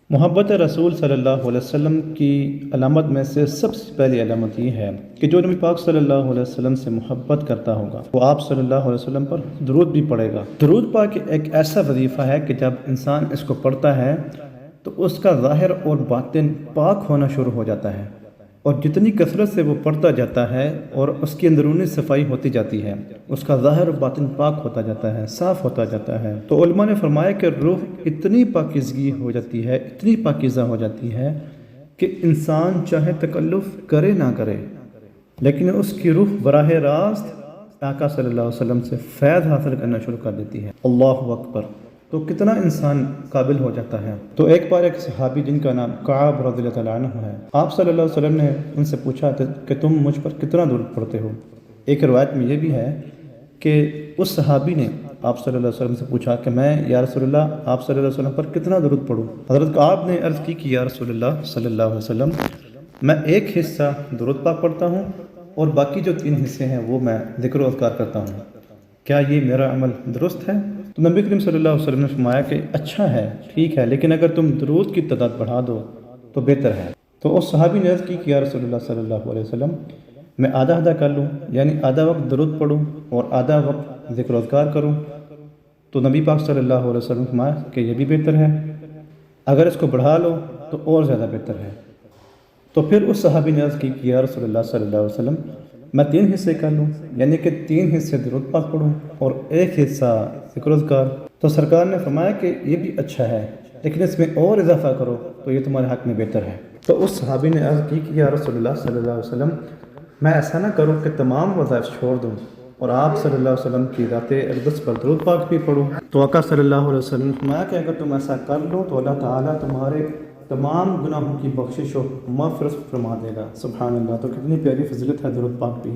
محبت رسول صلی اللہ علیہ وسلم کی علامت میں سے سب سے پہلی علامت یہ ہے کہ جو نبی پاک صلی اللہ علیہ وسلم سے محبت کرتا ہوگا وہ آپ صلی اللہ علیہ وسلم پر درود بھی پڑھے گا۔ درود پاک ایک ایسا وظیفہ ہے کہ جب انسان اس کو پڑھتا ہے تو اس کا ظاہر اور باطن پاک ہونا شروع ہو جاتا ہے، اور جتنی کثرت سے وہ پڑھتا جاتا ہے اور اس کی اندرونی صفائی ہوتی جاتی ہے، اس کا ظاہر و باطن پاک ہوتا جاتا ہے، صاف ہوتا جاتا ہے۔ تو علماء نے فرمایا کہ روح اتنی پاکیزگی ہو جاتی ہے، اتنی پاکیزہ ہو جاتی ہے کہ انسان چاہے تکلف کرے نہ کرے لیکن اس کی روح براہ راست آقا صلی اللہ علیہ وسلم سے فیض حاصل کرنا شروع کر دیتی ہے۔ اللہ اکبر! تو کتنا انسان قابل ہو جاتا ہے۔ تو ایک بار ایک صحابی جن کا نام کعب رضی اللہ تعالیٰ عنہ ہے، آپ صلی اللہ علیہ وسلم نے ان سے پوچھا کہ تم مجھ پر کتنا درود پڑھتے ہو۔ ایک روایت میں یہ بھی ہے کہ اس صحابی نے آپ صلی اللہ علیہ وسلم سے پوچھا کہ میں یا رسول اللہ آپ صلی اللہ علیہ وسلم پر کتنا درود پڑھوں۔ حضرت کعب نے عرض کی کہ یا رسول اللہ صلی اللہ علیہ وسلم، میں ایک حصہ درود پاک پڑھتا ہوں اور باقی جو 3 حصے ہیں وہ میں ذکر و اذکار کرتا ہوں، کیا یہ میرا عمل درست ہے؟ تو نبی کریم صلی اللہ علیہ وسلم نے فرمایا کہ اچھا ہے، ٹھیک ہے، لیکن اگر تم درود کی تعداد بڑھا دو تو بہتر ہے۔ تو اس صحابی نے عرض کی کہ یا رسول اللہ صلی اللہ علیہ وسلم، میں آدھا کر لوں، یعنی آدھا وقت درود پڑھوں اور آدھا وقت ذکر و اذکار کروں۔ تو نبی پاک صلی اللہ علیہ وسلم نے فرمایا کہ یہ بھی بہتر ہے، اگر اس کو بڑھا لو تو اور زیادہ بہتر ہے۔ تو پھر اس صحابی نے عرض کی کہ یا رسول اللہ صلی اللہ علیہ وسلم، میں 3 حصے کر لوں، یعنی کہ 3 حصے درود پاک پڑھوں اور 1 حصہ ذکر و اذکار۔ تو سرکار نے فرمایا کہ یہ بھی اچھا ہے، لیکن اس میں اور اضافہ کرو تو یہ تمہارے حق میں بہتر ہے۔ تو اس صحابی نے عرض کی کہ یا رسول اللہ صلی اللہ علیہ وسلم، میں ایسا نہ کروں کہ تمام وظائف چھوڑ دوں اور آپ صلی اللہ علیہ وسلم کی ذات اقدس پر درود پاک بھی پڑھوں۔ تو آقا صلی اللہ علیہ وسلم نے فرمایا کہ اگر تم ایسا کر لو تو اللہ تعالیٰ تمہارے تمام گناہوں کی بخشش و مغفرت فرما دے گا۔ سبحان اللہ! تو کتنی پیاری فضیلت ہے درود پاک بھی۔